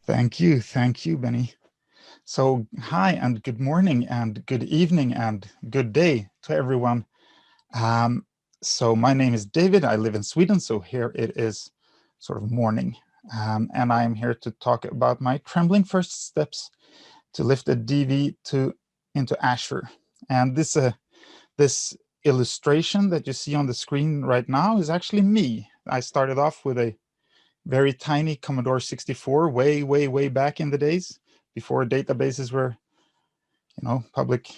Thank you, Benny. So hi and good morning and good evening and good day to everyone. So my name is David. I live in Sweden, so here it is sort of morning. And I'm here to talk about my trembling first steps to lift a DB into Azure. And this illustration that you see on the screen right now is actually me. I started off with a very tiny Commodore 64 way back in the days before databases were, public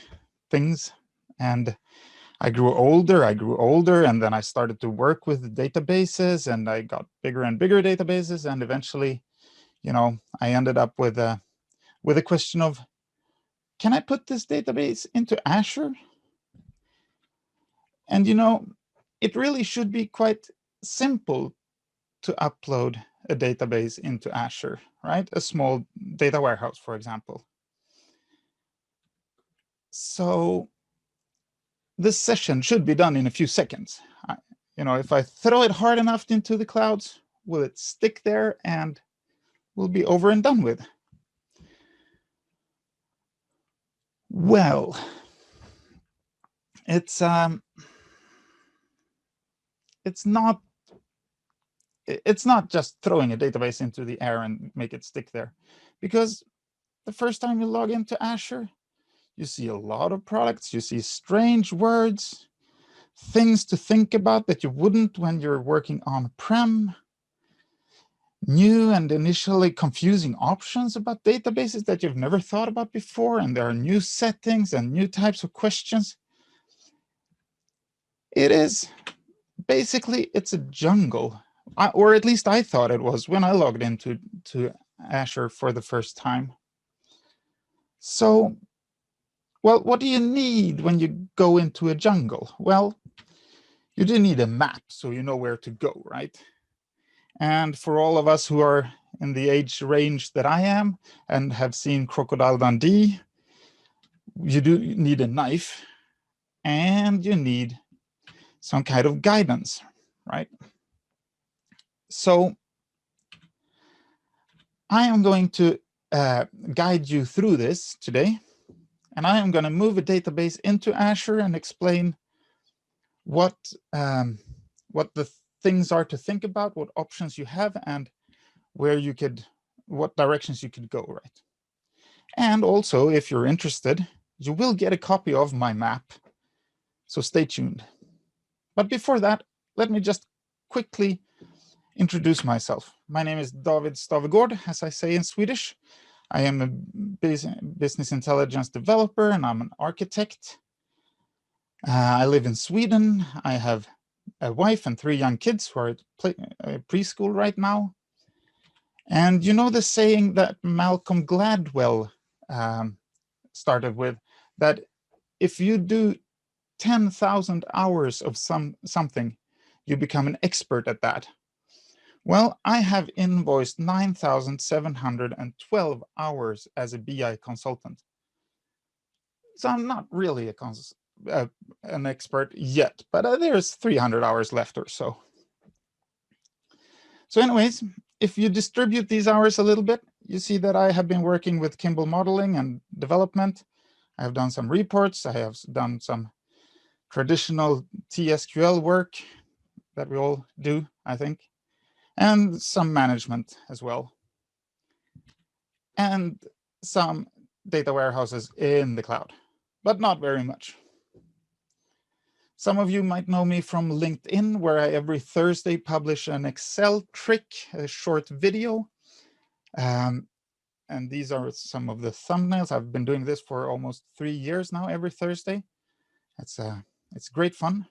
things. And I grew older, and then I started to work with databases, and I got bigger and bigger databases, and eventually, I ended up with a question of, can I put this database into Azure? And it really should be quite simple to upload a database into Azure, right? A small data warehouse, for example. So this session should be done in a few seconds. If I throw it hard enough into the clouds, will it stick there and we'll be over and done with? Well, it's not just throwing a database into the air and make it stick there, because the first time you log into Azure, you see a lot of products, you see strange words, things to think about that you wouldn't when you're working on prem, new and initially confusing options about databases that you've never thought about before, and there are new settings and new types of questions. It's a jungle, or at least I thought it was when I logged into Azure for the first time. So, well, what do you need when you go into a jungle? Well, you do need a map so you know where to go, right? And for all of us who are in the age range that I am and have seen Crocodile Dundee, you do need a knife and you need some kind of guidance, right? So I am going to guide you through this today, and I am going to move a database into Azure and explain what the things are to think about, what options you have, and what directions you could go, right? And also, if you're interested, you will get a copy of my map, so stay tuned. But before that, let me just quickly introduce myself. My name is David Stavegård, as I say in Swedish. I am a business intelligence developer, and I'm an architect. I live in Sweden. I have a wife and 3 young kids who are at preschool right now. And you know the saying that Malcolm Gladwell started with, that if you do 10,000 hours of something, you become an expert at that. Well, I have invoiced 9,712 hours as a BI consultant. So I'm not really an expert yet, but there's 300 hours left or so. So anyways, if you distribute these hours a little bit, you see that I have been working with Kimball modeling and development. I have done some reports. I have done some traditional TSQL work that we all do, I think, and some management as well, and some data warehouses in the cloud, but not very much. Some of you might know me from LinkedIn, where I every Thursday publish an Excel trick, a short video. And these are some of the thumbnails. I've been doing this for almost 3 years now, every Thursday. It's great fun.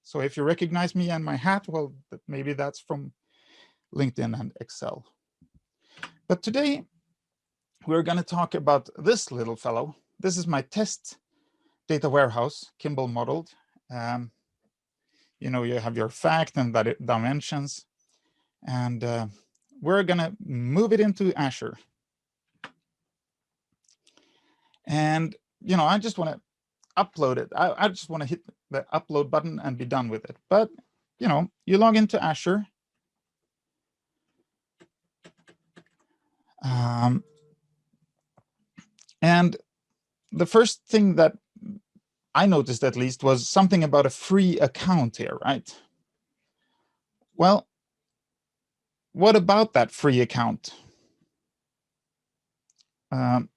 So if you recognize me and my hat, well, maybe that's from LinkedIn and Excel. But today, we're going to talk about this little fellow. This is my test data warehouse, Kimball modeled. You have your fact and dimensions, and we're going to move it into Azure. And I just want to upload it. I just want to hit the upload button and be done with it. But, you know, you log into Azure. And the first thing that I noticed, at least, was something about a free account here, right? Well, what about that free account? Well,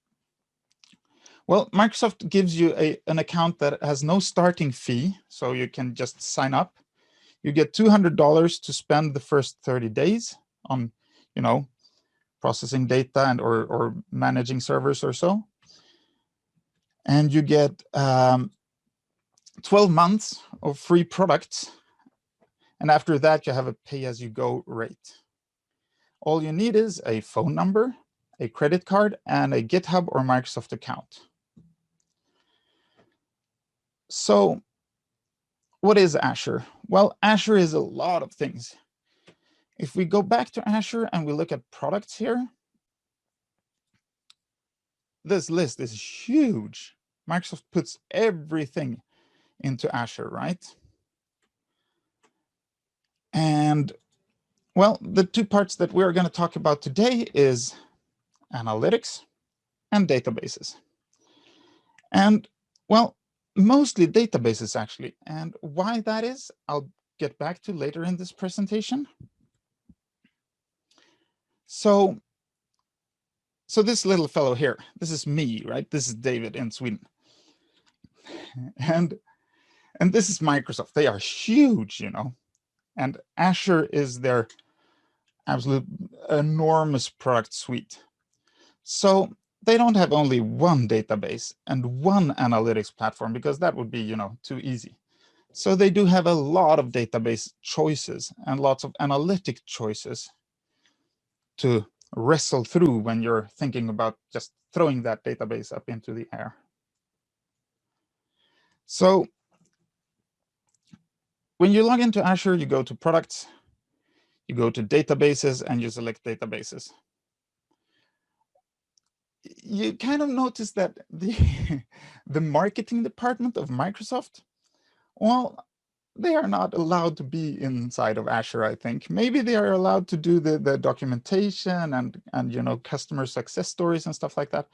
Microsoft gives you an account that has no starting fee, so you can just sign up. You get $200 to spend the first 30 days on, you know, processing data and or managing servers or so. And you get 12 months of free products. And after that, you have a pay-as-you-go rate. All you need is a phone number, a credit card, and a GitHub or Microsoft account. So what is Azure? Well, Azure is a lot of things. If we go back to Azure and we look at products here, this list is huge. Microsoft puts everything into Azure, right? And well, the two parts that we're going to talk about today is analytics and databases. And well, mostly databases actually. And why that is, I'll get back to later in this presentation. So this little fellow here, this is me, right? This is David in Sweden. And this is Microsoft. They are huge, you know. And Azure is their absolute enormous product suite. So they don't have only one database and one analytics platform, because that would be, you know, too easy. So they do have a lot of database choices and lots of analytic choices to wrestle through when you're thinking about just throwing that database up into the air. So when you log into Azure, you go to products, you go to databases, and you select databases. You kind of notice that the marketing department of Microsoft, well, they are not allowed to be inside of Azure, I think. Maybe they are allowed to do the documentation and you know, customer success stories and stuff like that.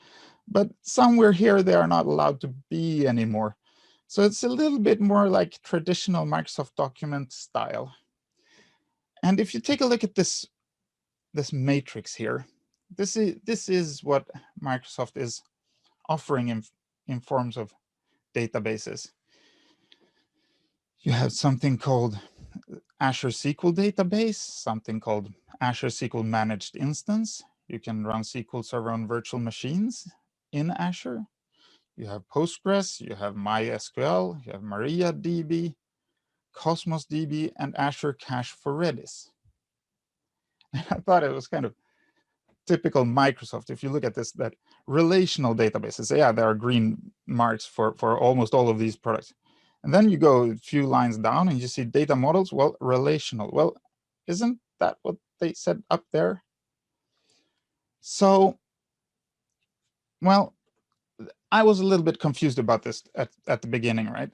But somewhere here, they are not allowed to be anymore. So it's a little bit more like traditional Microsoft document style. And if you take a look at this matrix here, this is what Microsoft is offering in forms of databases. You have something called Azure Sql Database, something called Azure Sql Managed Instance. You can run SQL Server on virtual machines in Azure. You have Postgres, you have Mysql, you have MariaDB, Cosmos DB, and Azure Cache for Redis. And I thought it was kind of typical Microsoft. If you look at this, that relational databases, yeah, there are green marks for almost all of these products. And then you go a few lines down and you see data models, well, relational. Well, isn't that what they said up there? So, well, I was a little bit confused about this at the beginning, right?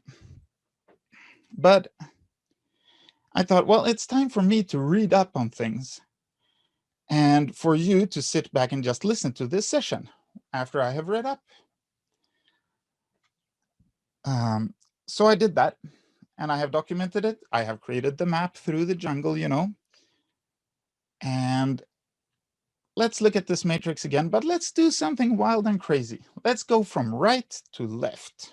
But I thought, well, it's time for me to read up on things and for you to sit back and just listen to this session after I have read up. So I did that, and I have documented it. I have created the map through the jungle, you know. And let's look at this matrix again, but let's do something wild and crazy. Let's go from right to left.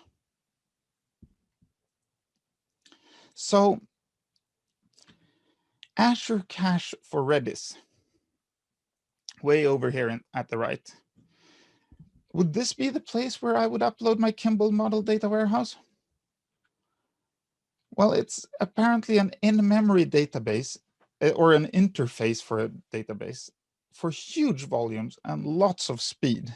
So Azure Cache for Redis, way over here at the right. Would this be the place where I would upload my Kimball model data warehouse? Well, it's apparently an in-memory database or an interface for a database for huge volumes and lots of speed.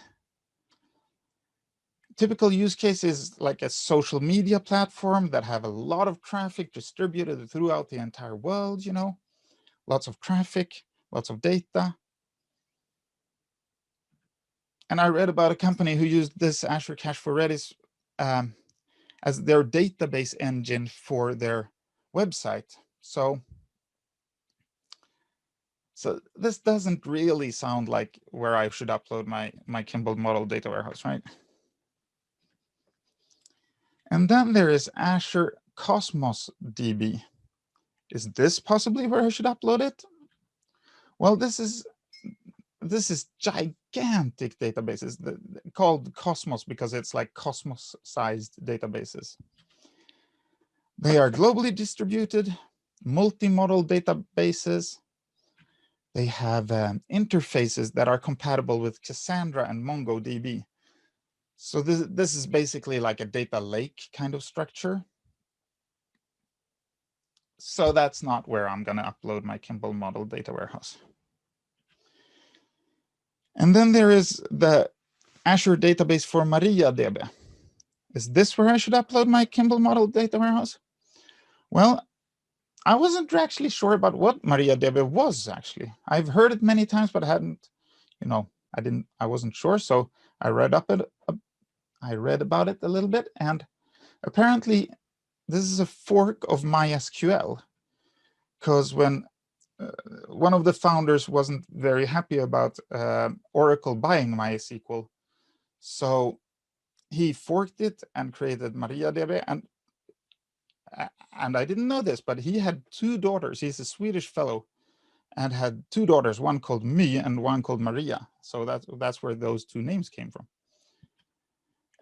Typical use case is like a social media platform that have a lot of traffic distributed throughout the entire world, you know, lots of traffic, lots of data. And I read about a company who used this Azure Cache for Redis as their database engine for their website. So this doesn't really sound like where I should upload my Kimball model data warehouse, right? And then there is Azure Cosmos DB. Is this possibly where I should upload it? Well, this is gigantic databases called Cosmos because it's like Cosmos-sized databases. They are globally distributed, multi-model databases. They have interfaces that are compatible with Cassandra and MongoDB. So this is basically like a data lake kind of structure. So that's not where I'm going to upload my Kimball model data warehouse. And then there is the Azure database for MariaDB. Is this where I should upload my Kimball model data warehouse? Well, I wasn't actually sure about what MariaDB was actually. I've heard it many times, but I hadn't, I wasn't sure. So I read about it a little bit, and apparently this is a fork of MySQL, because when one of the founders wasn't very happy about Oracle buying MySQL, so he forked it and created MariaDB. And I didn't know this, but he had 2 daughters. He's a Swedish fellow and had 2 daughters, one called My and one called Maria. So that's where those 2 names came from.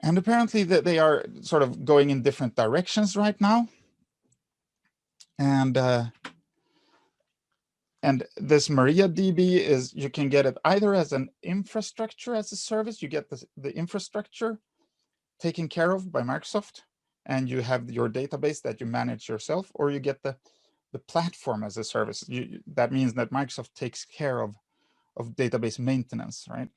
And apparently they are sort of going in different directions right now. And this MariaDB is, you can get it either as an infrastructure as a service. You get the infrastructure taken care of by Microsoft, and you have your database that you manage yourself, or you get the platform as a service. That means that Microsoft takes care of database maintenance, right?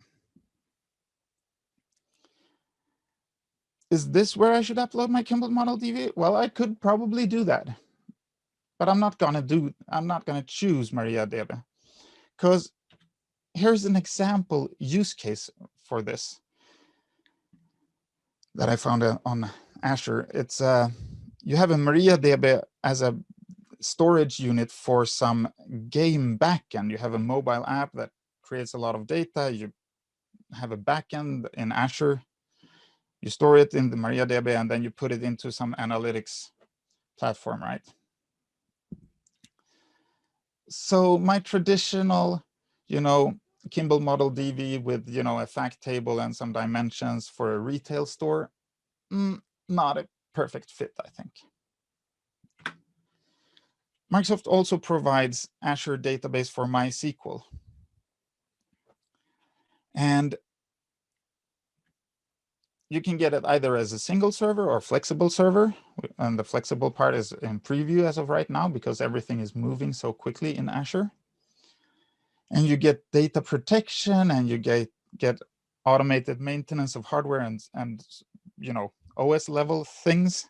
Is this where I should upload my Kimball model DB? Well, I could probably do that, but I'm not gonna choose MariaDB, because here's an example use case for this that I found on Azure. It's you have a MariaDB as a storage unit for some game backend. You have a mobile app that creates a lot of data. You have a backend in Azure. You store it in the MariaDB, and then you put it into some analytics platform, right? So my traditional, Kimball model DB with, a fact table and some dimensions for a retail store, not a perfect fit, I think. Microsoft also provides Azure database for MySQL. And you can get it either as a single server or flexible server. And the flexible part is in preview as of right now because everything is moving so quickly in Azure. And you get data protection, and you get automated maintenance of hardware and OS level things.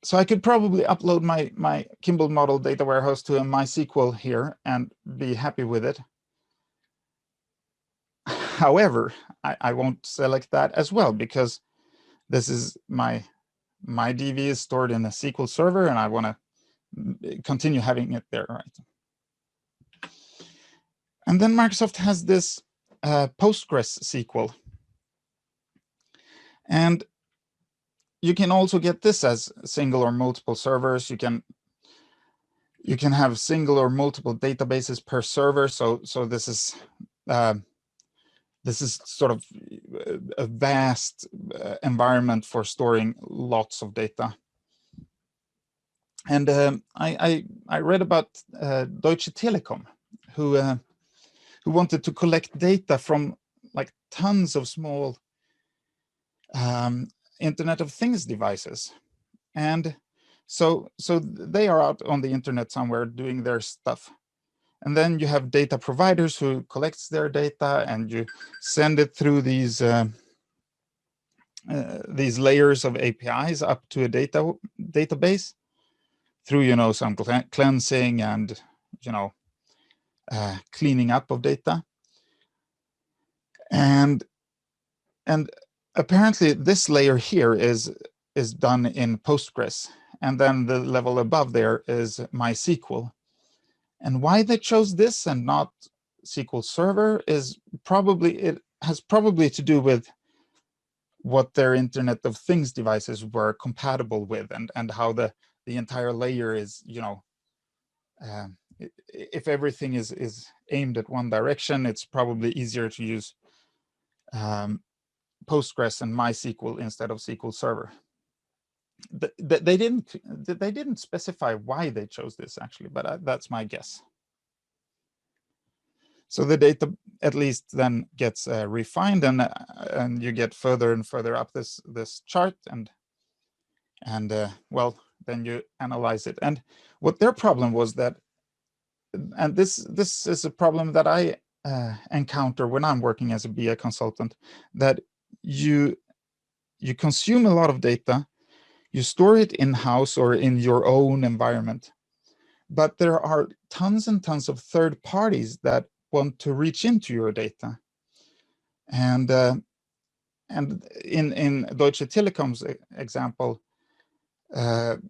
So I could probably upload my Kimball model data warehouse to a MySQL here and be happy with it. However, I won't select that as well, because this is my DB is stored in a SQL server, and I want to continue having it there, right? And then Microsoft has this Postgres Sql. And you can also get this as single or multiple servers. You can have single or multiple databases per server. So this is sort of a vast environment for storing lots of data. And I read about Deutsche Telekom, who wanted to collect data from like tons of small Internet of Things devices. And so they are out on the internet somewhere doing their stuff. And then you have data providers who collects their data, and you send it through these layers of APIs up to a database through some cleansing and cleaning up of data. And apparently this layer here is done in Postgres, and then the level above there is MySQL. And why they chose this and not SQL Server is it has probably to do with what their Internet of Things devices were compatible with, and how the entire layer is, if everything is aimed at one direction, it's probably easier to use Postgres and MySQL instead of SQL Server. They didn't specify why they chose this actually, but that's my guess. So the data at least then gets refined, and you get further and further up this chart, and well, then you analyze it. And what their problem was that, and this is a problem that I encounter when I'm working as a BI consultant, that you consume a lot of data, you store it in-house or in your own environment, but there are tons and tons of third parties that want to reach into your data. And in Deutsche Telekom's example,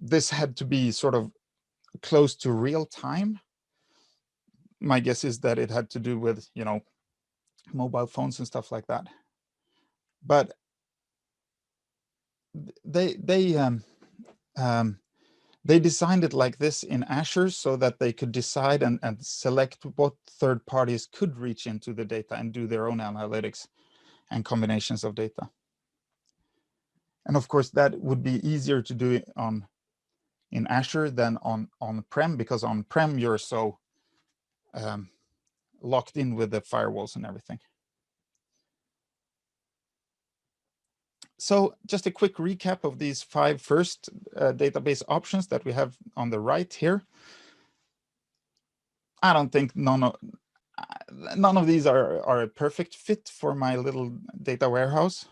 this had to be sort of close to real time. My guess is that it had to do with, mobile phones and stuff like that. But they designed it like this in Azure so that they could decide and select what third parties could reach into the data and do their own analytics and combinations of data. And of course, that would be easier to do it in Azure than on prem, because on prem you're so locked in with the firewalls and everything. So just a quick recap of these 5 first database options that we have on the right here. I don't think none of these are a perfect fit for my little data warehouse.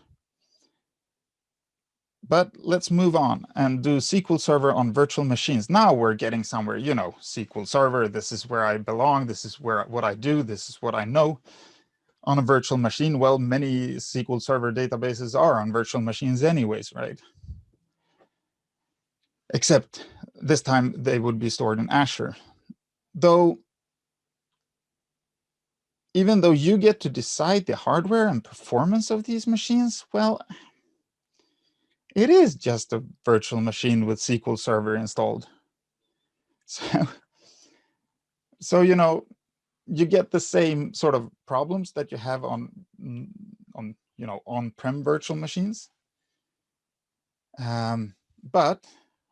But let's move on and do SQL Server on virtual machines. Now we're getting somewhere, SQL Server, this is where I belong, this is what I do, this is what I know. On a virtual machine, well, many SQL Server databases are on virtual machines anyways, right? Except this time they would be stored in Azure. Even though you get to decide the hardware and performance of these machines, well, it is just a virtual machine with SQL Server installed. So you get the same sort of problems that you have on on-prem virtual machines, but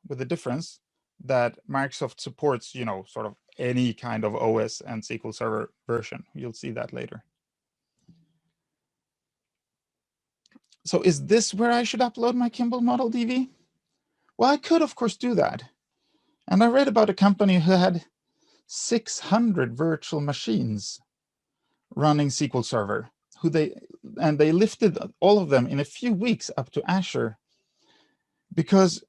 with the difference that Microsoft supports sort of any kind of OS and SQL Server version. You'll see that later. So is this where I should upload my Kimball Model DB? Well, I could, of course, do that. And I read about a company who had 600 virtual machines running SQL Server, they lifted all of them in a few weeks up to Azure, because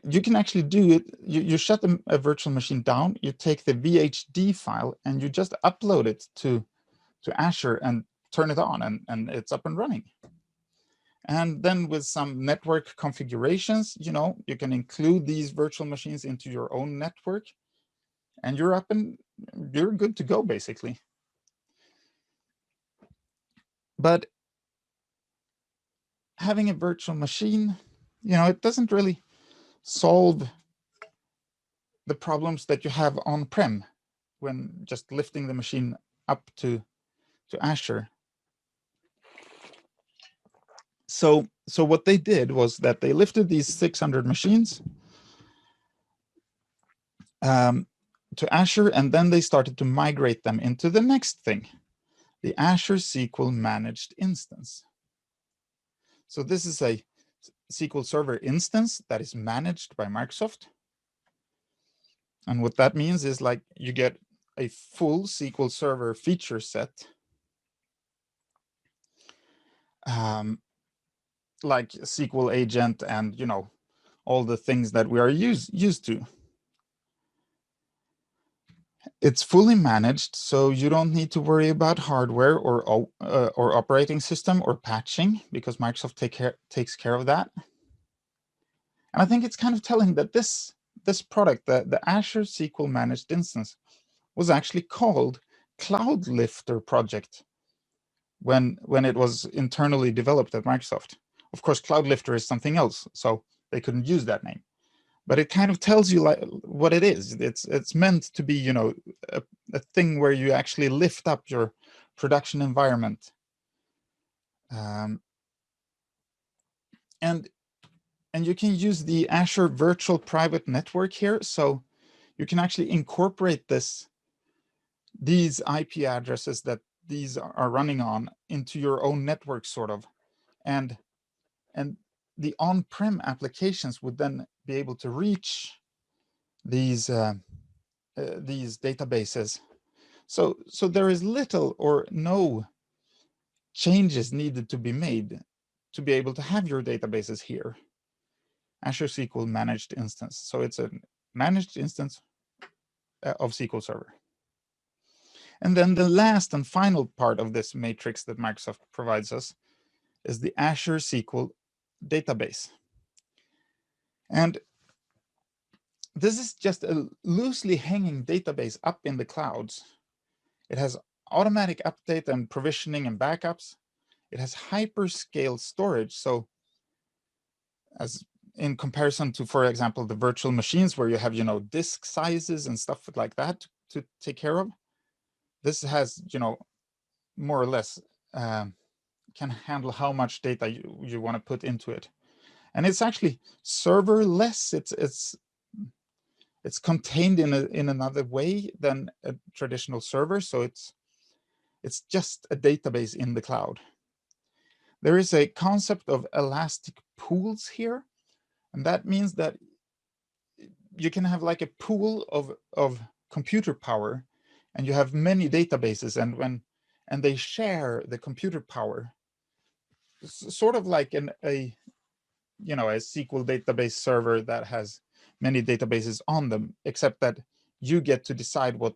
you can actually do it. You shut a virtual machine down, you take the VHD file, and you just upload it to Azure and turn it on, and it's up and running. And then with some network configurations, you can include these virtual machines into your own network, and you're good to go, basically. But having a virtual machine, it doesn't really solve the problems that you have on-prem when just lifting the machine up to Azure. So what they did was that they lifted these 600 machines to Azure, and then they started to migrate them into the next thing, the Azure SQL Managed Instance. So this is a SQL Server instance that is managed by Microsoft. And what that means is, like, you get a full SQL Server feature set, like SQL agent and all the things that we are used to. It's fully managed, so you don't need to worry about hardware or operating system or patching, because Microsoft takes care of that. And I think it's kind of telling that this product, the Azure SQL Managed Instance, was actually called Cloud Lifter Project when it was internally developed at Microsoft. Of course, Cloud Lifter is something else, so they couldn't use that name. But it kind of tells you like what it is. It's meant to be, you know, a thing where you actually lift up your production environment. And you can use the Azure Virtual Private Network here, so you can actually incorporate these IP addresses that these are running on into your own network, sort of, and the on-prem applications would then be able to reach these databases. So there is little or no changes needed to be made to be able to have your databases here. Azure SQL Managed Instance. So it's a managed instance of SQL Server. And then the last and final part of this matrix that Microsoft provides us is the Azure SQL Database. And this is just a loosely hanging database up in the clouds. It has automatic update and provisioning and backups. It has hyperscale storage. So as in comparison to, for example, the virtual machines where you have, you know, disk sizes and stuff like that to take care of, this has, you know, more or less can handle how much data you want to put into it. And it's actually serverless. It's contained in another way than a traditional server. So it's just a database in the cloud. There is a concept of elastic pools here. And that means that you can have like a pool of computer power, and you have many databases, and they share the computer power, sort of like a SQL database server that has many databases on them, except that you get to decide what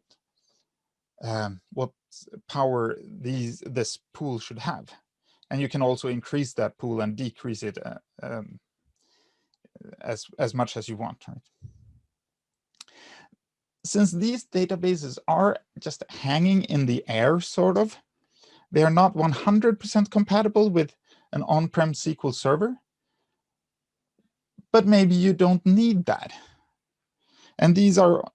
power this pool should have, and you can also increase that pool and decrease it as much as you want, right? Since these databases are just hanging in the air, sort of, they are not 100% compatible with an on-prem SQL server, but maybe you don't need that. And these are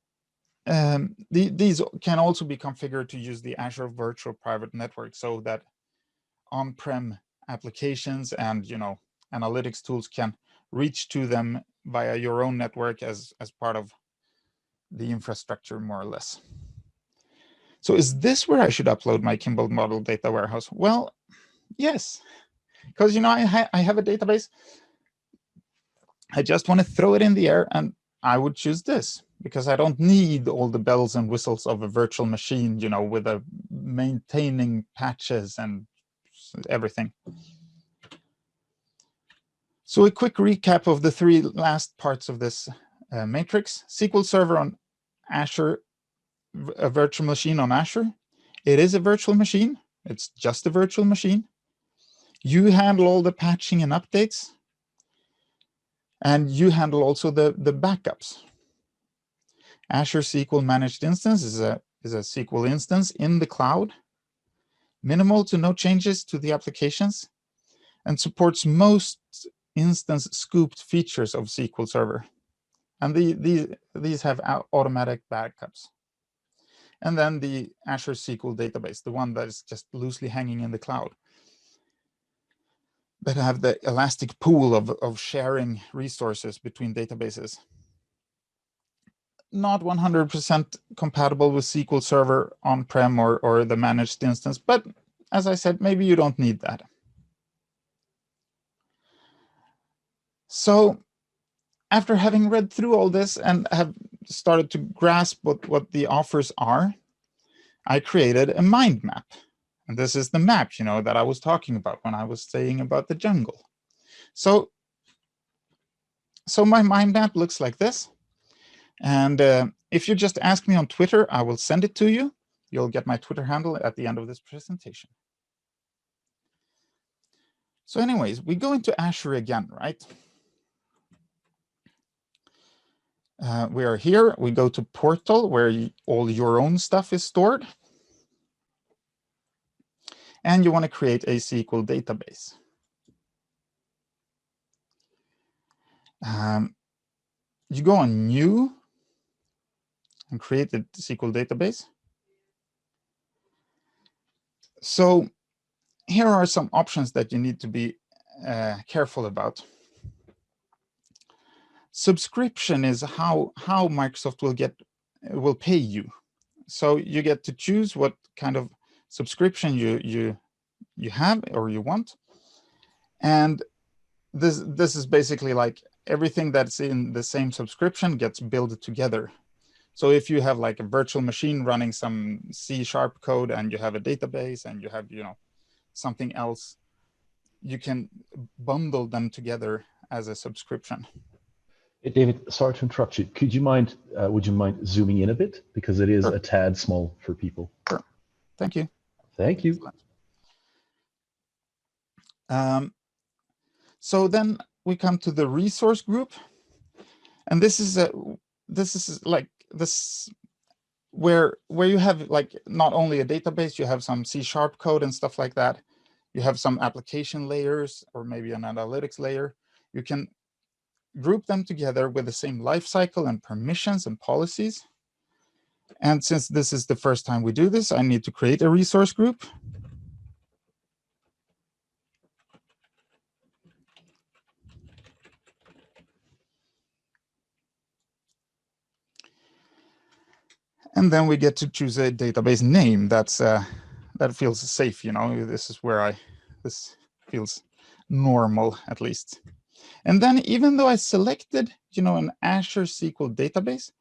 these can also be configured to use the Azure Virtual Private Network, so that on-prem applications and, you know, analytics tools can reach to them via your own network as part of the infrastructure, more or less. So is this where I should upload my Kimball model data warehouse? Well, yes, because, you know, I have a database. I just want to throw it in the air, and I would choose this because I don't need all the bells and whistles of a virtual machine, you know, with a maintaining patches and everything. So a quick recap of the three last parts of this matrix. SQL Server on Azure, a virtual machine on Azure. It is a virtual machine. It's just a virtual machine. You handle all the patching and updates. And you handle also the backups. Azure SQL Managed Instance is a SQL instance in the cloud. Minimal to no changes to the applications, and supports most instance scooped features of SQL Server. And these have automatic backups. And then the Azure SQL Database, the one that is just loosely hanging in the cloud, that have the elastic pool of sharing resources between databases. Not 100% compatible with SQL Server on-prem or the managed instance, but as I said, maybe you don't need that. So after having read through all this and have started to grasp what the offers are, I created a mind map. And this is the map, you know, that I was talking about when I was saying about the jungle. So my mind map looks like this. And If you just ask me on Twitter, I will send it to you. You'll get my Twitter handle at the end of this presentation. So anyways, we go into Azure again, right? We are here. We go to Portal, where all your own stuff is stored. And you want to create a SQL database. You go on New and create the SQL database. So here are some options that you need to be careful about. Subscription is how Microsoft will pay you. So you get to choose what kind of subscription you have or you want. And this is basically like everything that's in the same subscription gets built together. So if you have like a virtual machine running some C# code and you have a database and you have, something else, you can bundle them together as a subscription. Hey, David, sorry to interrupt you. Would you mind zooming in a bit? Because it is Sure. a tad small for people. Sure. Thank you. Thank you. So then we come to the resource group. And this is like this where you have like not only a database, you have some C# code and stuff like that. You have some application layers or maybe an analytics layer. You can group them together with the same lifecycle and permissions and policies. And since this is the first time we do this, I need to create a resource group. And then we get to choose a database name that feels safe, This is where this feels normal, at least. And then even though I selected, an Azure SQL database,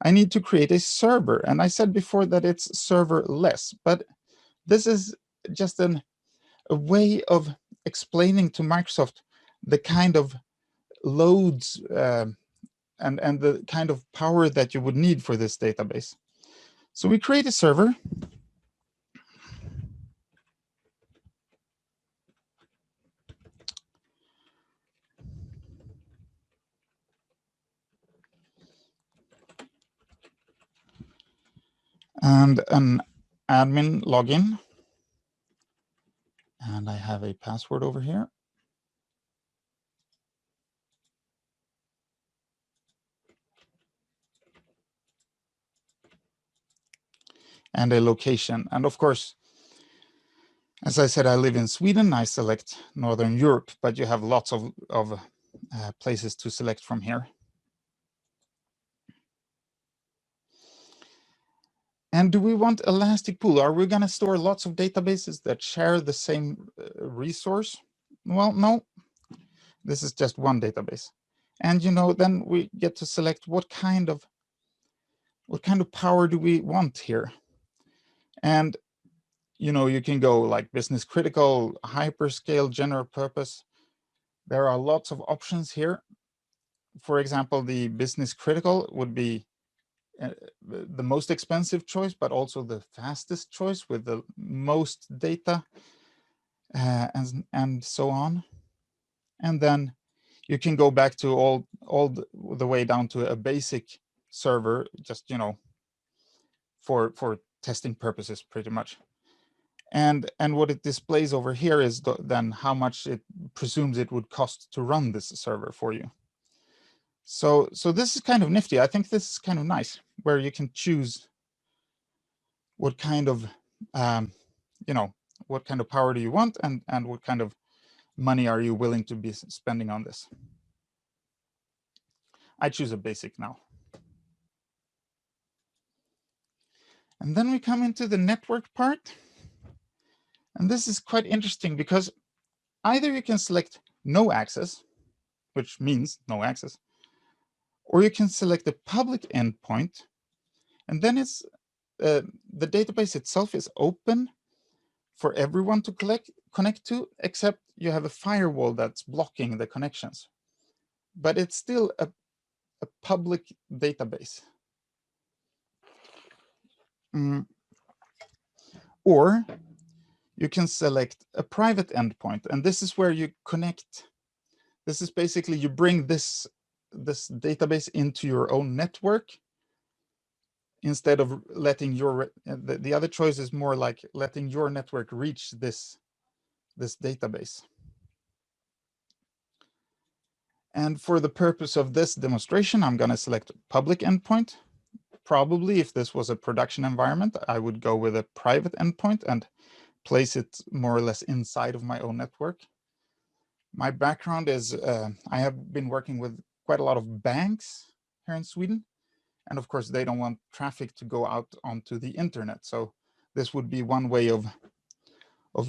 I need to create a server. And I said before that it's serverless, but this is just a way of explaining to Microsoft the kind of loads and the kind of power that you would need for this database. So we create a server. And an admin login. And I have a password over here. And a location. And of course, as I said, I live in Sweden. I select Northern Europe, but you have lots of places to select from here. And do we want elastic pool? Are we going to store lots of databases that share the same resource? Well, no. This is just one database. And then we get to select what kind of power do we want here. And you can go like business critical, hyperscale, general purpose. There are lots of options here. For example, the business critical would be the most expensive choice, but also the fastest choice with the most data and so on. And then you can go back to all the way down to a basic server, just for testing purposes, pretty much. And what it displays over here is then how much it presumes it would cost to run this server for you. So this is kind of nifty. I think this is kind of nice, where you can choose what kind of what kind of power do you want and what kind of money are you willing to be spending on this. I choose a basic now. And then we come into the network part. And this is quite interesting because either you can select no access, which means no access, or you can select a public endpoint. And then it's the database itself is open for everyone to connect to, except you have a firewall that's blocking the connections. But it's still a public database. Or you can select a private endpoint, and this is where you connect. This is basically you bring this database into your own network instead of letting your the other choice is more like letting your network reach this database. And for the purpose of this demonstration, I'm going to select public endpoint. Probably if this was a production environment, I would go with a private endpoint and place it more or less inside of my own network. My background is I have been working with quite a lot of banks here in Sweden. And of course, they don't want traffic to go out onto the internet. So this would be one way of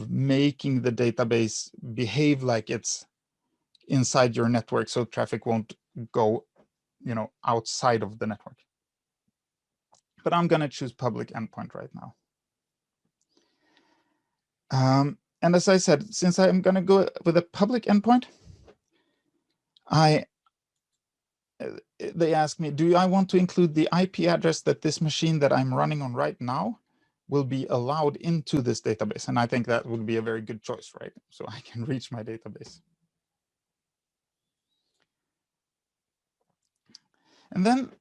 making the database behave like it's inside your network, so traffic won't go, outside of the network. But I'm going to choose public endpoint right now. And as I said, since I'm going to go with a public endpoint, they ask me, do I want to include the IP address that this machine that I'm running on right now will be allowed into this database? And I think that would be a very good choice, right? So I can reach my database. And then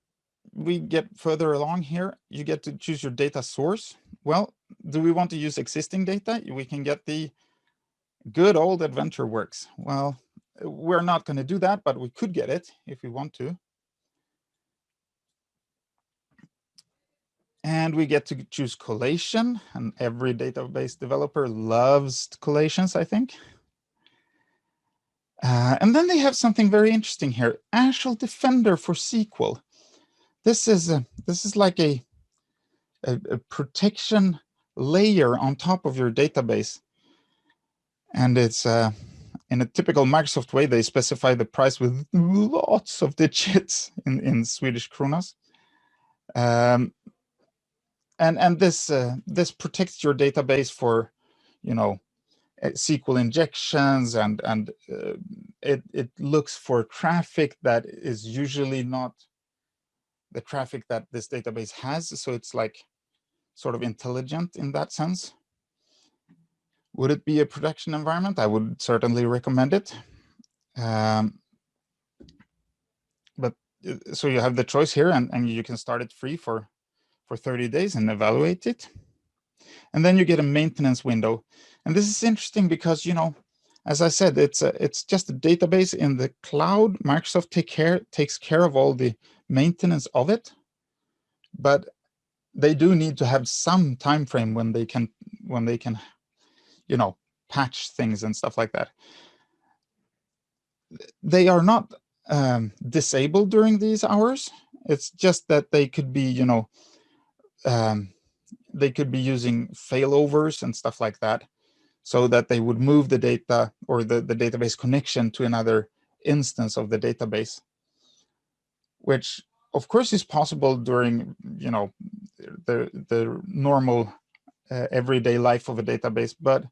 we get further along here. You get to choose your data source. Well, do we want to use existing data? We can get the good old adventure works. Well, we're not going to do that, but we could get it if we want to. And we get to choose collation, and every database developer loves collations, I think. And then they have something very interesting here: Azure Defender for SQL. This is like a protection layer on top of your database, and it's in a typical Microsoft way. They specify the price with lots of digits in Swedish kronas. And this protects your database for, SQL injections, and it looks for traffic that is usually not the traffic that this database has. So it's like sort of intelligent in that sense. Would it be a production environment? I would certainly recommend it. But so you have the choice here, and you can start it free for 30 days and evaluate it. And then you get a maintenance window. And this is interesting because, as I said, it's just a database in the cloud. Microsoft takes care of all the maintenance of it, but they do need to have some time frame when they can patch things and stuff like that. They are not disabled during these hours. It's just that they could be, they could be using failovers and stuff like that, so that they would move the data or the database connection to another instance of the database, which of course is possible during the normal everyday life of a database, but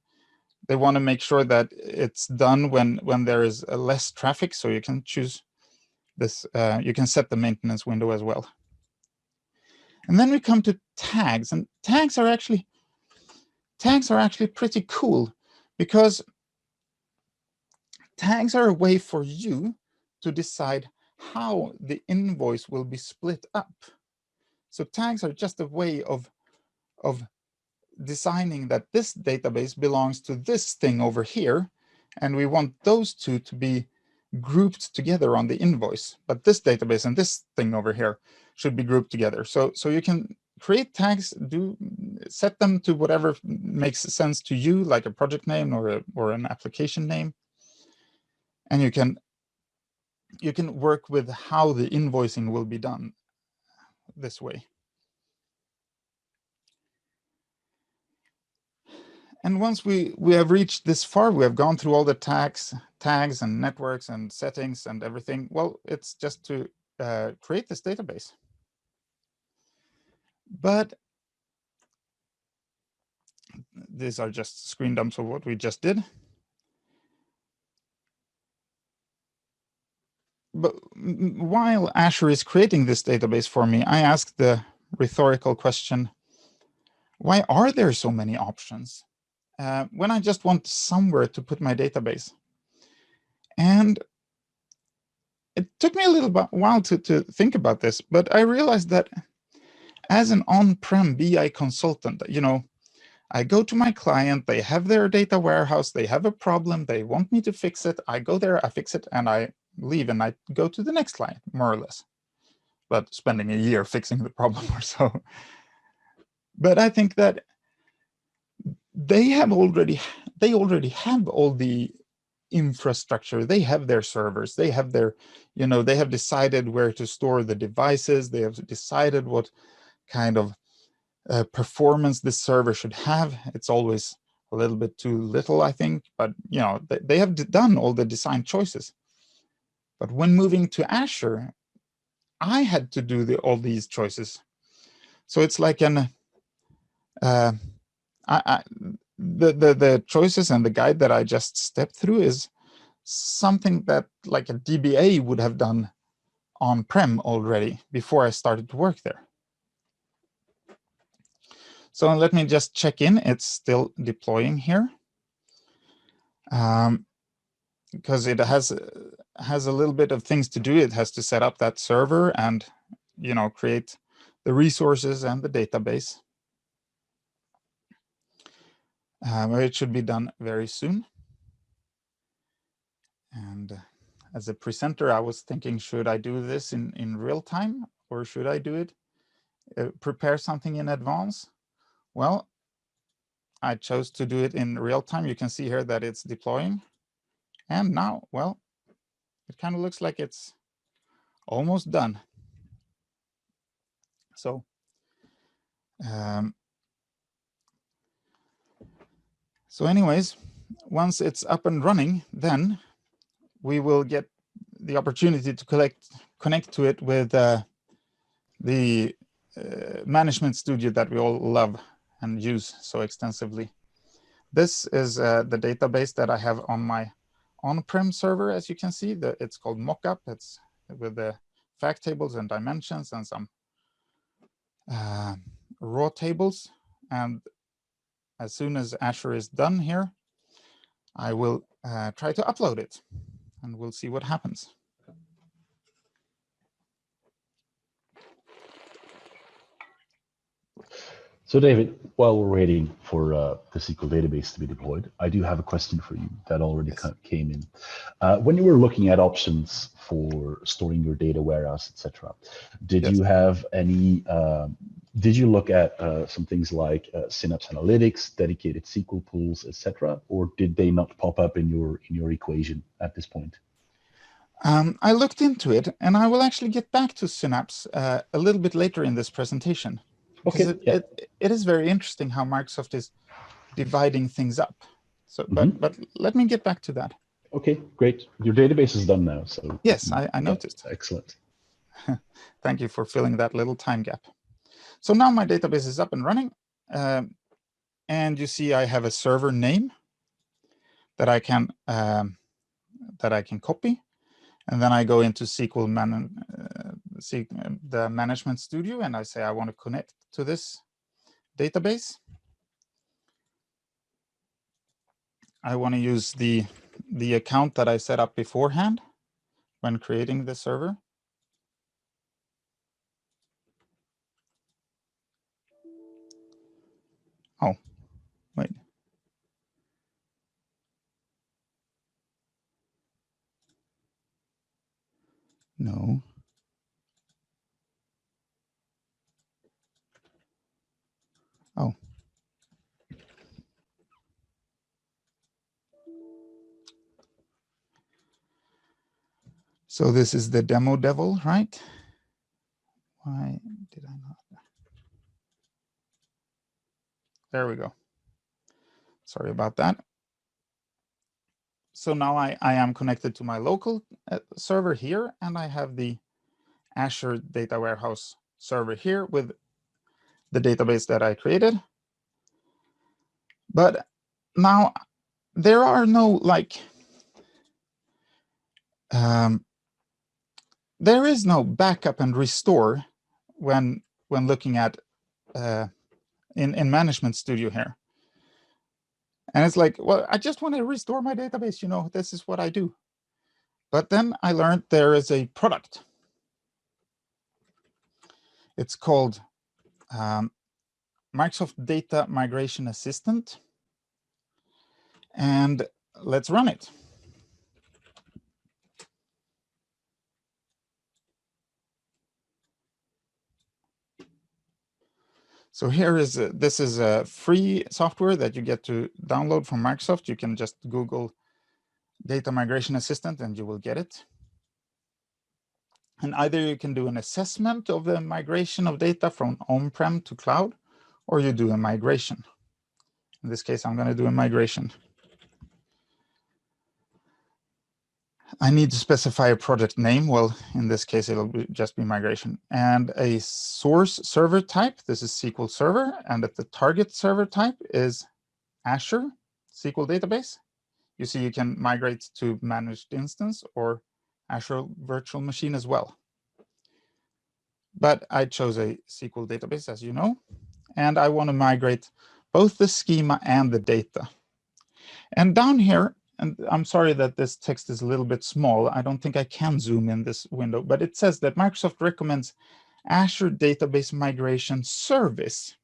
they want to make sure that it's done when there is less traffic. So you can choose this, you can set the maintenance window as well. And then we come to tags, and tags are actually pretty cool, because tags are a way for you to decide how the invoice will be split up. So tags are just a way of designing that this database belongs to this thing over here, and we want those two to be grouped together on the invoice. But this database and this thing over here should be grouped together. So you can create tags, set them to whatever makes sense to you, like a project name or an application name, and you can work with how the invoicing will be done this way. And once we have reached this far, we have gone through all the tags and networks and settings and everything. Well, it's just to create this database. But these are just screen dumps of what we just did. But while Azure is creating this database for me, I asked the rhetorical question, why are there so many options when I just want somewhere to put my database? And it took me a little while to think about this, but I realized that as an on-prem BI consultant, I go to my client, they have their data warehouse, they have a problem, they want me to fix it. I go there, I fix it, and I leave, and I go to the next client, more or less, but spending a year fixing the problem or so. But I think that they already have all the infrastructure. They have their servers, they have their, they have decided where to store the devices, they have decided what kind of performance this server should have. It's always a little bit too little, I think, but they have done all the design choices. But when moving to Azure, I had to do all these choices. So it's like the choices and the guide that I just stepped through is something that like a DBA would have done on-prem already before I started to work there. So let me just check in. It's still deploying here. Because it has a little bit of things to do. It has to set up that server and create the resources and the database. It should be done very soon. And as a presenter, I was thinking, should I do this in real time, or should I do it, prepare something in advance? Well, I chose to do it in real time. You can see here that it's deploying. And now, well, it kind of looks like it's almost done. So anyways, once it's up and running, then we will get the opportunity to connect to it with the management studio that we all love and use so extensively. This is the database that I have on my on-prem server. As you can see, it's called Mockup. It's with the fact tables and dimensions and some raw tables. And as soon as Azure is done here, I will try to upload it, and we'll see what happens. So David, while we're waiting for the SQL database to be deployed, I do have a question for you that already came in. When you were looking at options for storing your data warehouse, etc., did you have any? Did you look at some things like Synapse Analytics, dedicated SQL pools, etc., or did they not pop up in your equation at this point? I looked into it, and I will actually get back to Synapse a little bit later in this presentation. Because it is very interesting how Microsoft is dividing things up. So, but let me get back to that. Okay, great. Your database is done now. So yes, I noticed. Excellent. Thank you for filling that little time gap. So now my database is up and running, and you see I have a server name that I can copy, and then I go into SQL the management studio, and I say I want to connect to this database. I want to use the account that I set up beforehand when creating the server. Oh, wait. No. Oh. So this is the demo devil, right? Why did I not? There we go. Sorry about that. So now I am connected to my local server here, and I have the Azure Data Warehouse server here with the database that I created. But now there are no there is no backup and restore when looking at in Management Studio here. And it's like, well, I just want to restore my database. This is what I do. But then I learned there is a product. It's called Microsoft Data Migration Assistant. And let's run it. So here is this is a free software that you get to download from Microsoft. You can just Google Data Migration Assistant and you will get it. And either you can do an assessment of the migration of data from on-prem to cloud, or you do a migration. In this case, I'm going to do a migration. I need to specify a project name. Well, in this case, it'll just be migration. And a source server type. This is SQL Server. And the target server type is Azure Sql Database. You see, you can migrate to managed instance or Azure virtual machine as well. But I chose a SQL database, as you know. And I want to migrate both the schema and the data. And down here, and I'm sorry that this text is a little bit small. I don't think I can zoom in this window, but it says that Microsoft recommends Azure Database Migration Service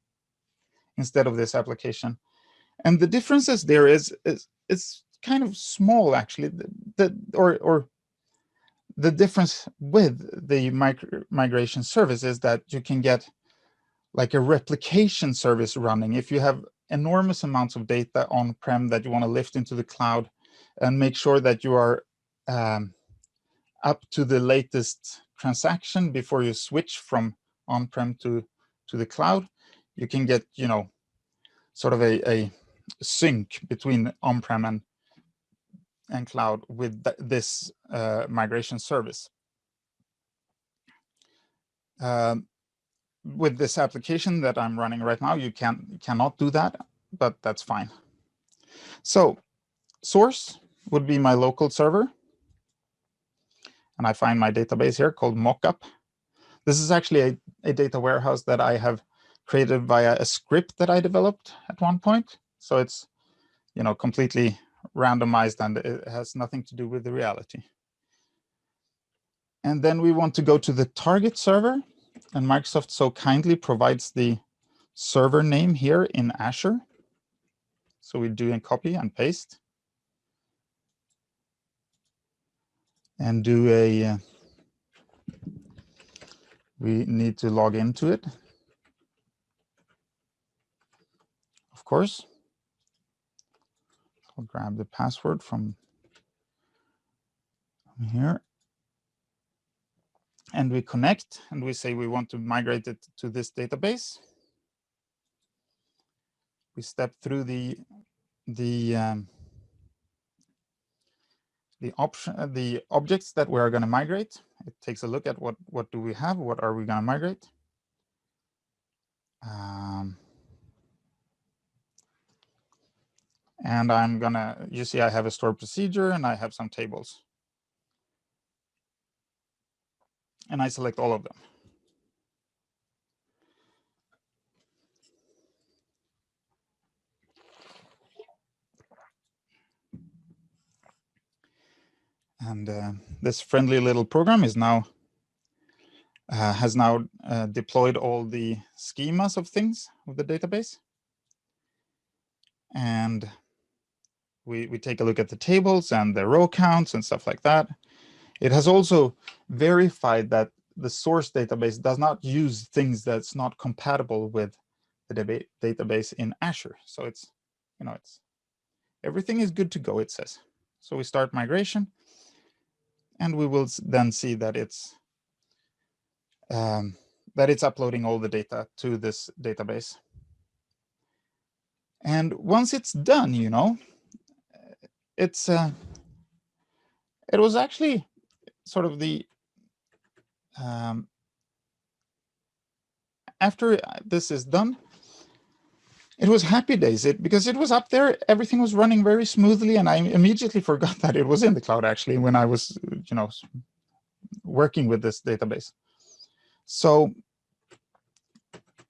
instead of this application. And the differences there is kind of small, actually. The difference with the migration service is that you can get like a replication service running. If you have enormous amounts of data on-prem that you want to lift into the cloud and make sure that you are up to the latest transaction before you switch from on-prem to the cloud, you can get, sort of a sync between on-prem and cloud with this migration service. With this application that I'm running right now, you cannot do that, but that's fine. So source would be my local server. And I find my database here called mockup. This is actually a data warehouse that I have created via a script that I developed at one point. So it's, completely randomized and it has nothing to do with the reality. And then we want to go to the target server. And Microsoft so kindly provides the server name here in Azure. So we do a copy and paste. And do we need to log into it, of course. I'll grab the password from here. And we connect, and we say we want to migrate it to this database. We step through the objects that we are going to migrate. It takes a look at what do we have, what are we going to migrate. And I'm gonna, you see I have a stored procedure and I have some tables. And I select all of them. And this friendly little program is now has now deployed all the schemas of things of the database. And we take a look at the tables and the row counts and stuff like that. It has also verified that the source database does not use things that's not compatible with the database in Azure. So it's, it's everything is good to go, it says. So we start migration, and we will then see that it's uploading all the data to this database. And once it's done, it's it was actually sort of the after this is done, it was happy days. Because it was up there, everything was running very smoothly, and I immediately forgot that it was in the cloud actually when I was, working with this database. So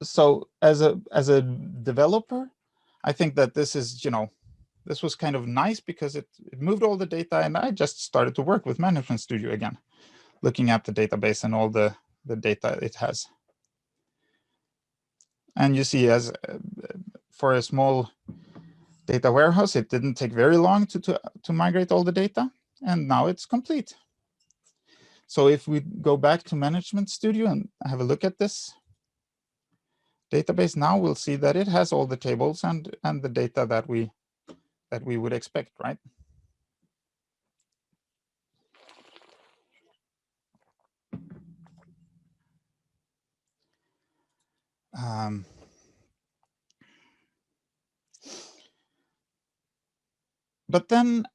So as a developer, I think that this is, this was kind of nice because it moved all the data, and I just started to work with Management Studio again, looking at the database and all the data it has. And you see, as for a small data warehouse, it didn't take very long to migrate all the data, and now it's complete. So if we go back to Management Studio and have a look at this database now, we'll see that it has all the tables and the data that we would expect, right? But then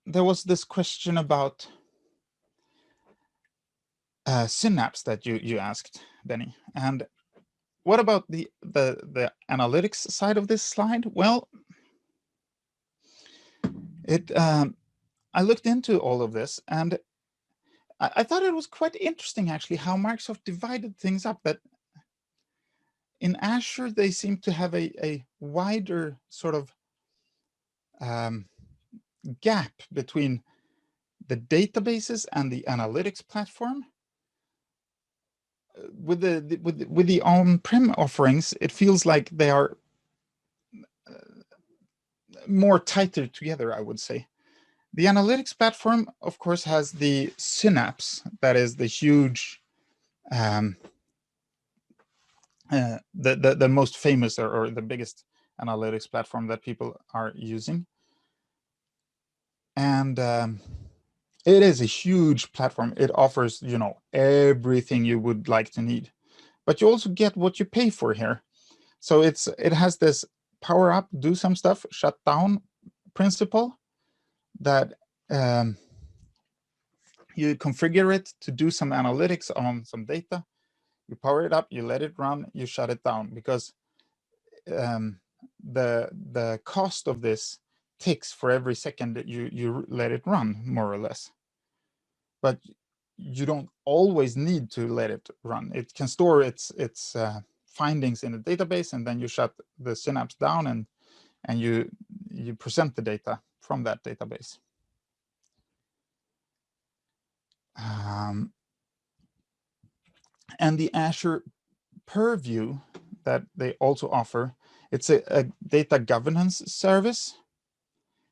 there was this question about Synapse that you asked, Benny. And what about the analytics side of this slide? Well, I looked into all of this, and I thought it was quite interesting, actually, how Microsoft divided things up. That in Azure, they seem to have a wider sort of gap between the databases and the analytics platform. With the on-prem offerings, it feels like they are more tighter together, I would say. The analytics platform, of course, has the Synapse, that is the huge, the most famous or the biggest analytics platform that people are using. And it is a huge platform. It offers, everything you would like to need, but you also get what you pay for here. So it has this power up, do some stuff, shut down principle that you configure it to do some analytics on some data. You power it up, you let it run, you shut it down, because the cost of this ticks for every second that you let it run, more or less. But you don't always need to let it run. It can store its findings in a database, and then you shut the Synapse down, and you present the data from that database. And the Azure Purview that they also offer, it's a data governance service.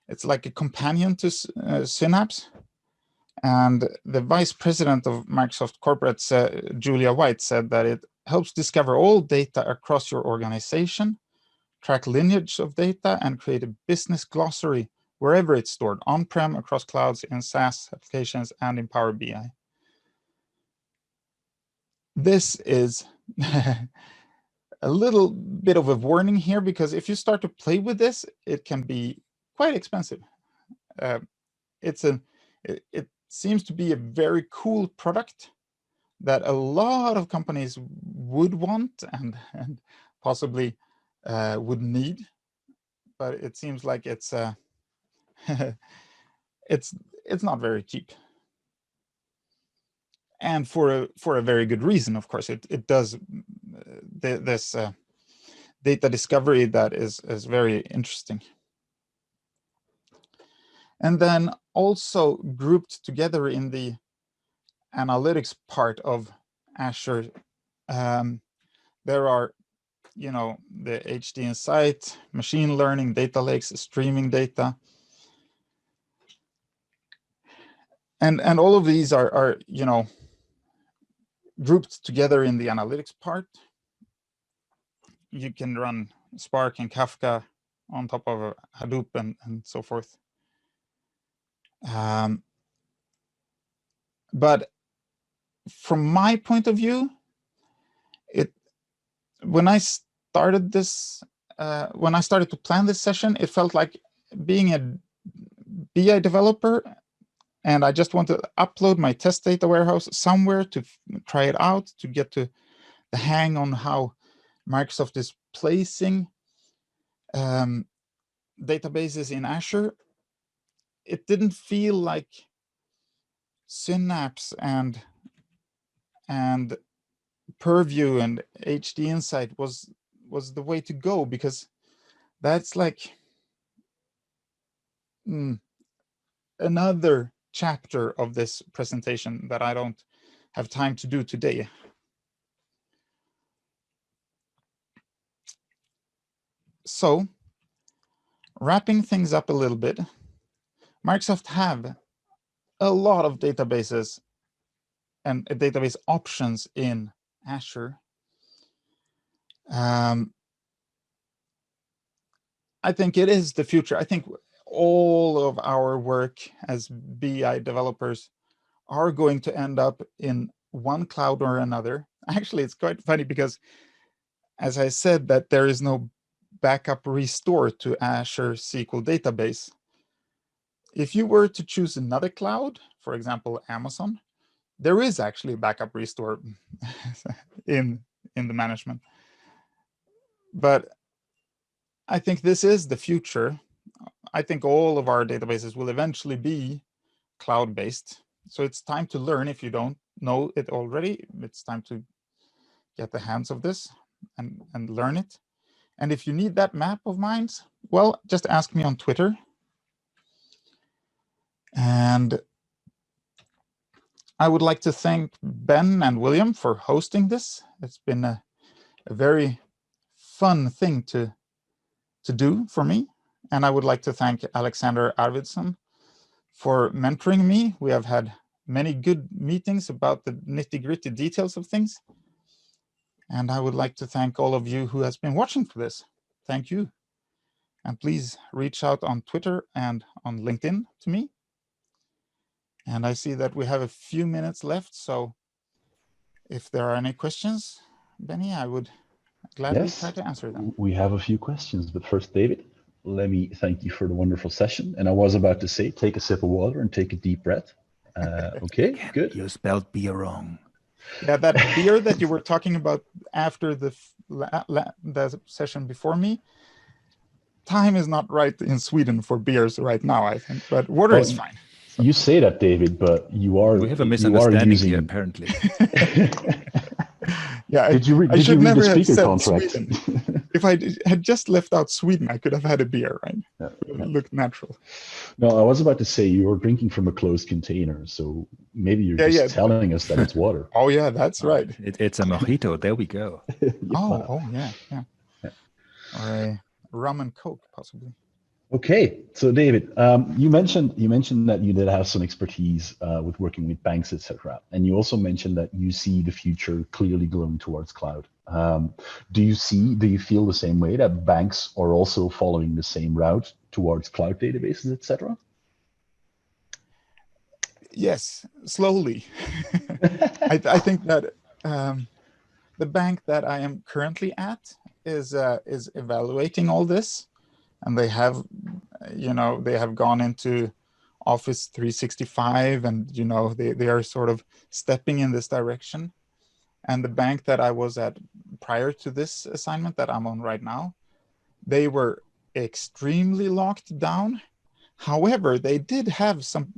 It's like a companion to Synapse. And the vice president of Microsoft Corporate, Julia White, said that it helps discover all data across your organization, track lineage of data, and create a business glossary wherever it's stored, on-prem, across clouds, in SaaS applications, and in Power BI. This is a little bit of a warning here, because if you start to play with this, it can be quite expensive. It seems to be a very cool product that a lot of companies would want and possibly would need, but it seems like it's it's not very cheap. And for a very good reason, of course. It does this data discovery that is very interesting. And then also grouped together in the analytics part of Azure, there are, the HD Insight, machine learning, data lakes, streaming data. And all of these are grouped together in the analytics part. You can run Spark and Kafka on top of Hadoop and so forth. But from my point of view, when I started to plan this session, it felt like being a BI developer, and I just want to upload my test data warehouse somewhere to try it out, to get to the hang on how Microsoft is placing databases in Azure. It didn't feel like Synapse and Purview and HD Insight was the way to go, because that's like another chapter of this presentation that I don't have time to do today. So, wrapping things up a little bit, Microsoft have a lot of databases and database options in Azure. I think it is the future. I think all of our work as BI developers are going to end up in one cloud or another. Actually, it's quite funny because, as I said, that there is no backup restore to Azure Sql Database. If you were to choose another cloud, for example, Amazon, there is actually a backup restore in the management. But I think this is the future. I think all of our databases will eventually be cloud-based. So it's time to learn. If you don't know it already, it's time to get the hands of this and learn it. And if you need that map of mine, well, just ask me on Twitter. And I would like to thank Ben and William for hosting this. It's been a very fun thing to do for me. And I would like to thank Alexander Arvidsson for mentoring me. We have had many good meetings about the nitty-gritty details of things. And I would like to thank all of you who has been watching for this. Thank you. And please reach out on Twitter and on LinkedIn to me. And I see that we have a few minutes left. So if there are any questions, Benny, I would gladly try to answer them. We have a few questions, but first, David, let me thank you for the wonderful session. And I was about to say, take a sip of water and take a deep breath. Okay, good. You spelled beer wrong. Yeah, that beer that you were talking about after the session before me, time is not right in Sweden for beers right now, I think, but water is fine. So. You say that, David, but you are. We have a misunderstanding here, apparently. Yeah, did you read the speaker contract? If I had just left out Sweden, I could have had a beer, right? Yeah. It looked natural. No, I was about to say you were drinking from a closed container, so maybe you're just telling us that it's water. Oh yeah, that's right. It's a mojito. There we go. Yeah. Or a rum and Coke, possibly. Okay, so David, you mentioned that you did have some expertise with working with banks, etc., and you also mentioned that you see the future clearly going towards cloud. Do you feel the same way that banks are also following the same route towards cloud databases, etc.? Yes, slowly. I think that the bank that I am currently at is evaluating all this. And they have, they have gone into Office 365, and they are sort of stepping in this direction. And the bank that I was at prior to this assignment that I'm on right now, they were extremely locked down. However, they did have some.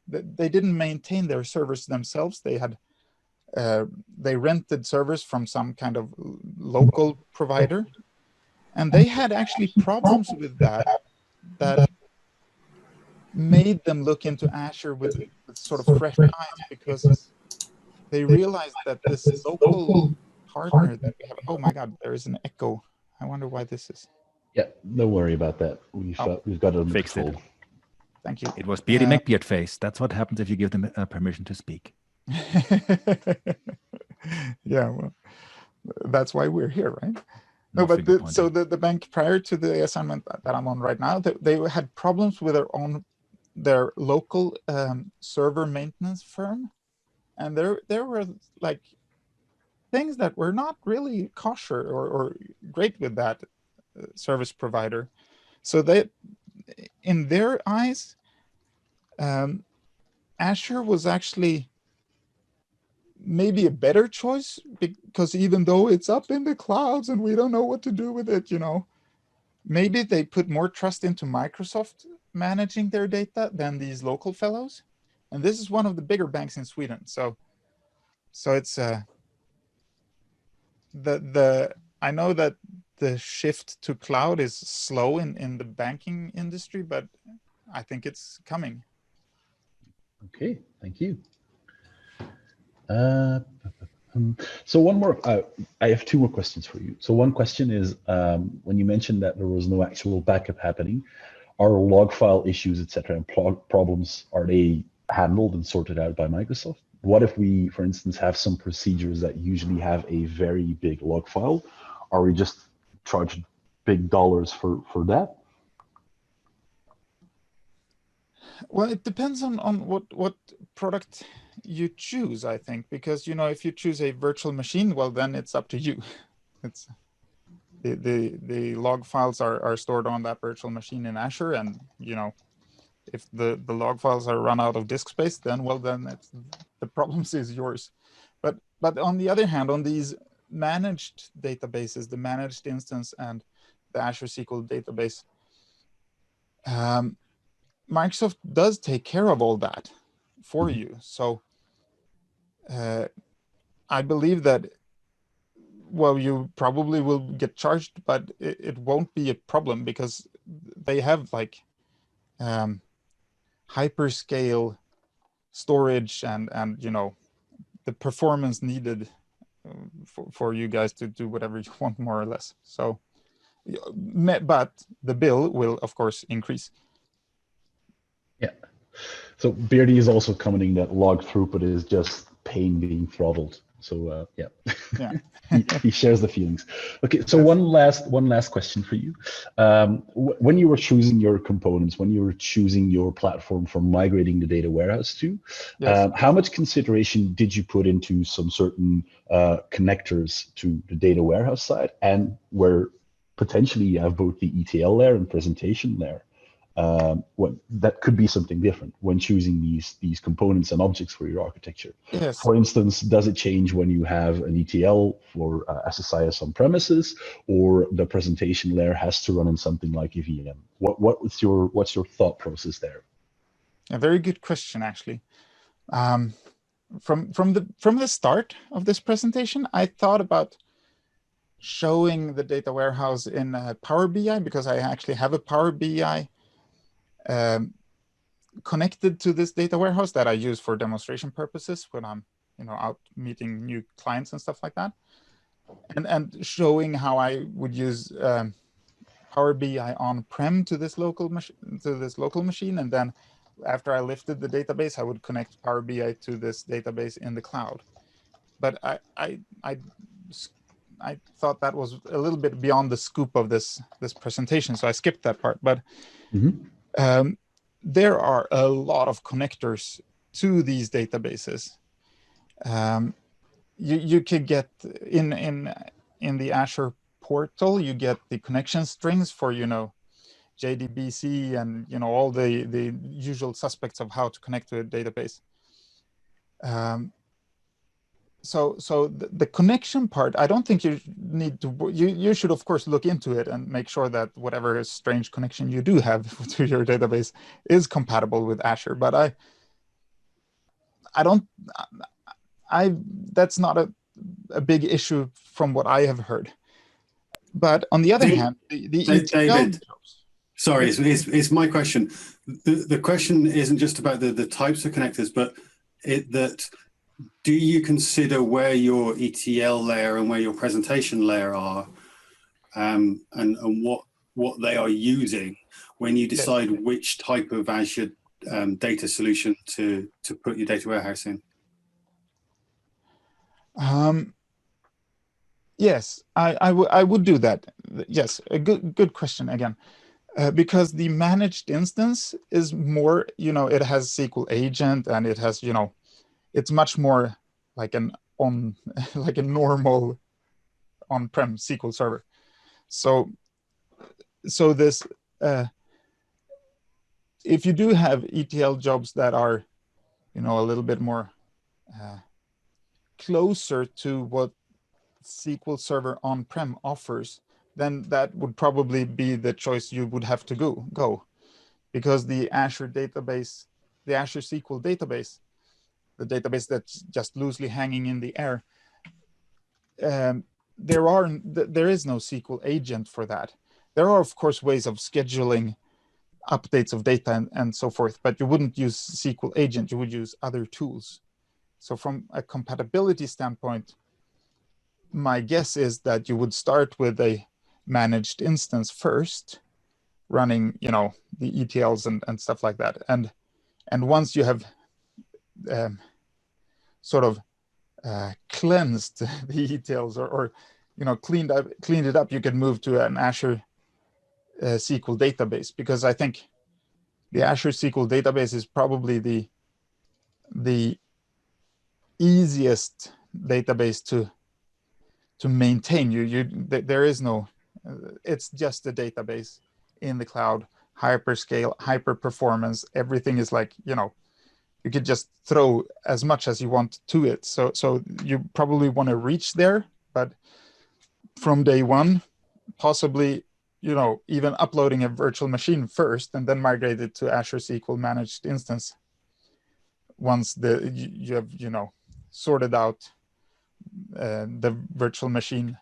They didn't maintain their servers themselves. They had they rented servers from some kind of local provider. And they had actually problems with that made them look into Azure with sort of fresh eyes, because they realized that this local partner that we have, oh my God, there is an echo. I wonder why this is. Yeah, don't worry about that. We've got it under control. Thank you. It was Beardy McBeard face. That's what happens if you give them permission to speak. Yeah, well, that's why we're here, right? No, but the bank prior to the assignment that I'm on right now, they had problems with their local server maintenance firm, and there were like things that were not really kosher or great with that service provider. So they, in their eyes, Azure was actually maybe a better choice, because even though it's up in the clouds and we don't know what to do with it, maybe they put more trust into Microsoft managing their data than these local fellows. And this is one of the bigger banks in Sweden. So it's I know that the shift to cloud is slow in the banking industry, but I think it's coming. Okay, thank you. So one more, I have two more questions for you. So one question is, when you mentioned that there was no actual backup happening, are log file issues, etc., and problems, are they handled and sorted out by Microsoft? What if we, for instance, have some procedures that usually have a very big log file? Are we just charged big dollars for that? Well, it depends on what product you choose, I think, because if you choose a virtual machine, well, then it's up to you. It's the log files are stored on that virtual machine in Azure, and if the log files are run out of disk space, then it's the problems is yours. But on the other hand, on these managed databases, the managed instance and the Azure Sql database, Microsoft does take care of all that for you. So I believe that, well, you probably will get charged, but it won't be a problem because they have like hyperscale storage and the performance needed for you guys to do whatever you want, more or less. So, but the bill will, of course, increase. Yeah. So Beardy is also commenting that log throughput is just pain being throttled. So yeah, he shares the feelings. Okay, so one last question for you. When you were choosing your components, when you were choosing your platform for migrating the data warehouse to, how much consideration did you put into some certain connectors to the data warehouse side, and where potentially you have both the ETL layer and presentation layer? That could be something different when choosing these components and objects for your architecture. Yes. For instance, does it change when you have an ETL for SSIS on premises, or the presentation layer has to run in something like a VM? What's your thought process there? A very good question, actually. From the start of this presentation, I thought about showing the data warehouse in Power BI, because I actually have a Power BI connected to this data warehouse that I use for demonstration purposes when I'm out meeting new clients and stuff like that, and showing how I would use Power BI on-prem to this local machine, and then after I lifted the database, I would connect Power BI to this database in the cloud. But I thought that was a little bit beyond the scope of this presentation, so I skipped that part. But there are a lot of connectors to these databases. You could get in the Azure portal, you get the connection strings for JDBC and all the usual suspects of how to connect to a database. So the connection part, I don't think you need to. You should of course look into it and make sure that whatever strange connection you do have to your database is compatible with Azure. But that's not a big issue from what I have heard. But on the other hand, the David, sorry, it's my question. The question isn't just about the types of connectors, but do you consider where your ETL layer and where your presentation layer are, and what they are using when you decide which type of Azure data solution to put your data warehouse in? Yes, I would do that. Yes, a good question again, because the managed instance is more, it has SQL agent, and it has, it's much more like like a normal on-prem SQL server. So this, if you do have ETL jobs that are, a little bit more closer to what SQL Server on-prem offers, then that would probably be the choice you would have to go, because the Azure database, the Azure SQL database, the database that's just loosely hanging in the air, there is no SQL agent for that. There are, of course, ways of scheduling updates of data and so forth, but you wouldn't use SQL agent, you would use other tools. So from a compatibility standpoint, my guess is that you would start with a managed instance first, running, the ETLs and stuff like that. And once you have sort of cleansed the ETLs or cleaned it up, you can move to an Azure SQL database, because I think the Azure SQL database is probably the easiest database to maintain. There is no, it's just a database in the cloud, hyperscale, hyper performance. Everything is like, you could just throw as much as you want to it. So you probably want to reach there, but from day one, possibly, even uploading a virtual machine first and then migrate it to Azure SQL managed instance once you have, sorted out the virtual machine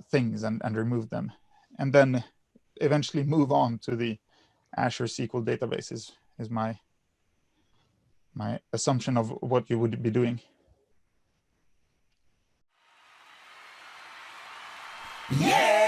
things and removed them, and then eventually move on to the Azure SQL database is my assumption of what you would be doing. Yeah!